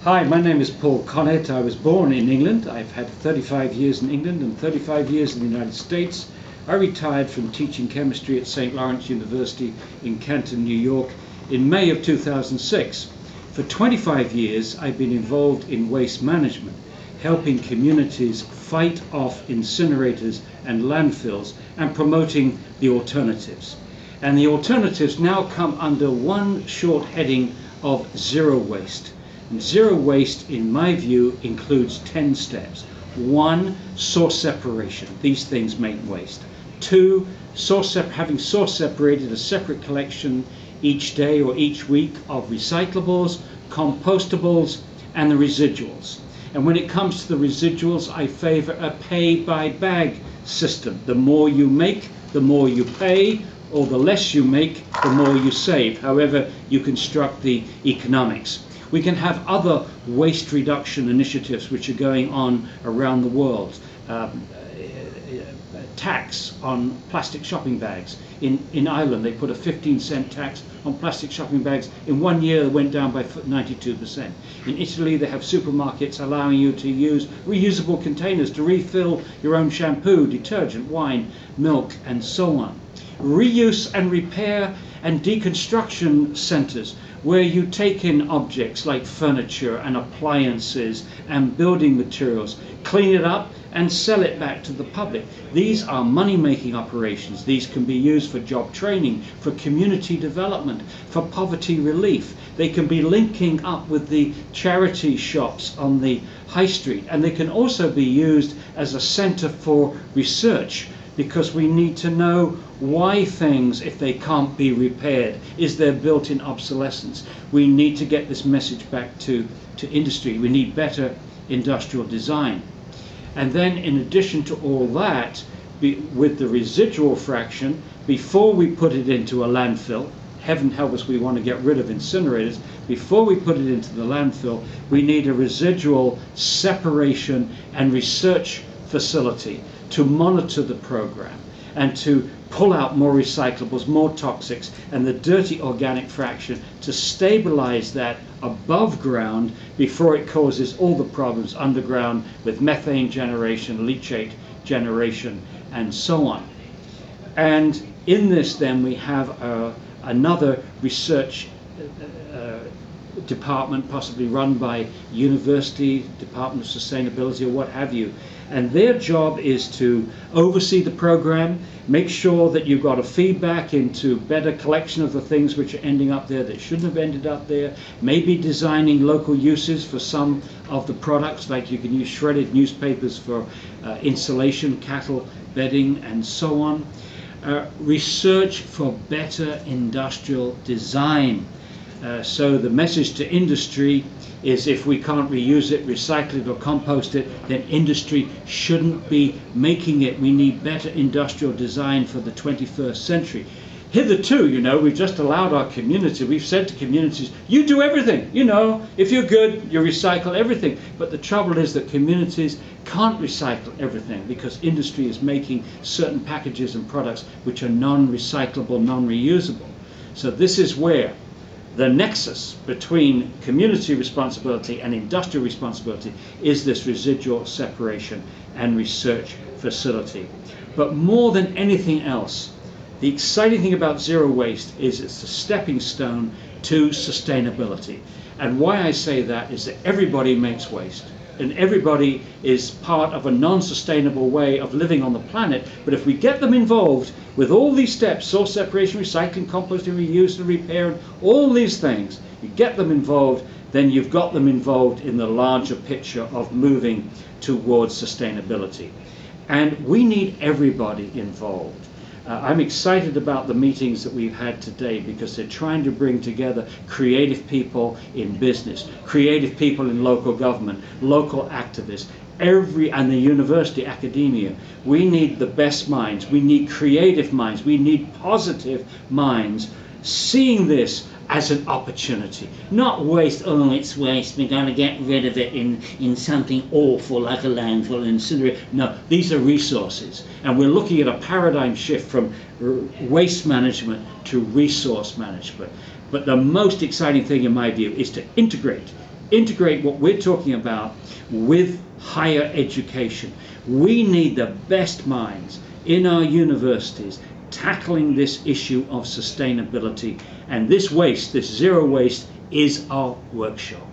Hi, my name is Paul Connett. I was born in England. I've had 35 years in England and 35 years in the United States. I retired from teaching chemistry at St. Lawrence University in Canton, New York in May of 2006. For 25 years, I've been involved in waste management, helping communities fight off incinerators and landfills and promoting the alternatives. And the alternatives now come under one short heading of zero waste. And zero waste, in my view, includes 10 steps. 1, source separation. These things make waste. 2, having source separated a separate collection each day or each week of recyclables, compostables, and the residuals. And when it comes to the residuals, I favor a pay-by-bag system. The more you make, the more you pay, or the less you make, the more you save, however you construct the economics. We can have other waste reduction initiatives which are going on around the world. Tax on plastic shopping bags. In Ireland, they put a 15-cent tax on plastic shopping bags. In 1 year, it went down by 92%. In Italy, they have supermarkets allowing you to use reusable containers to refill your own shampoo, detergent, wine, milk, and so on. Reuse and repair and deconstruction centers, where you take in objects like furniture and appliances and building materials, clean it up and sell it back to the public. These are money-making operations. These can be used for job training, for community development, for poverty relief. They can be linking up with the charity shops on the high street, and they can also be used as a center for research, because we need to know why things, if they can't be repaired, is there built-in obsolescence. We need to get this message back to industry. We need better industrial design. And then in addition to all that, with the residual fraction, before we put it into a landfill, heaven help us, we want to get rid of incinerators, before we put it into the landfill, we need a residual separation and research facility to monitor the program and to pull out more recyclables, more toxics, and the dirty organic fraction to stabilize that above ground before it causes all the problems underground with methane generation, leachate generation, and so on. And in this then we have another research department, possibly run by university, Department of Sustainability or what have you, and their job is to oversee the program, make sure that you've got a feedback into better collection of the things which are ending up there that shouldn't have ended up there, maybe designing local uses for some of the products, like you can use shredded newspapers for insulation, cattle bedding, and so on. Research for better industrial design. So the message to industry is, if we can't reuse it, recycle it, or compost it, then industry shouldn't be making it. We need better industrial design for the 21st century. Hitherto, we've just allowed our community, we've said to communities, you do everything, if you're good, you recycle everything. But the trouble is that communities can't recycle everything because industry is making certain packages and products which are non-recyclable, non-reusable. So this is where the nexus between community responsibility and industrial responsibility is this residual separation and research facility. But more than anything else, the exciting thing about zero waste is it's a stepping stone to sustainability. And why I say that is that everybody makes waste, and everybody is part of a non-sustainable way of living on the planet. But if we get them involved with all these steps, source separation, recycling, composting, reuse and repair, and all these things, you get them involved, then you've got them involved in the larger picture of moving towards sustainability. And we need everybody involved. I'm excited about the meetings that we've had today, because they're trying to bring together creative people in business, creative people in local government, local activists, and the university academia. We need the best minds. We need creative minds. We need positive minds seeing this as an opportunity. Not waste, oh, it's waste, we're going to get rid of it in something awful like a landfill and incinerator. No, these are resources. And we're looking at a paradigm shift from waste management to resource management. But the most exciting thing in my view is to integrate integrate what we're talking about with higher education. We need the best minds in our universities tackling this issue of sustainability, and this waste, this zero waste, is our workshop.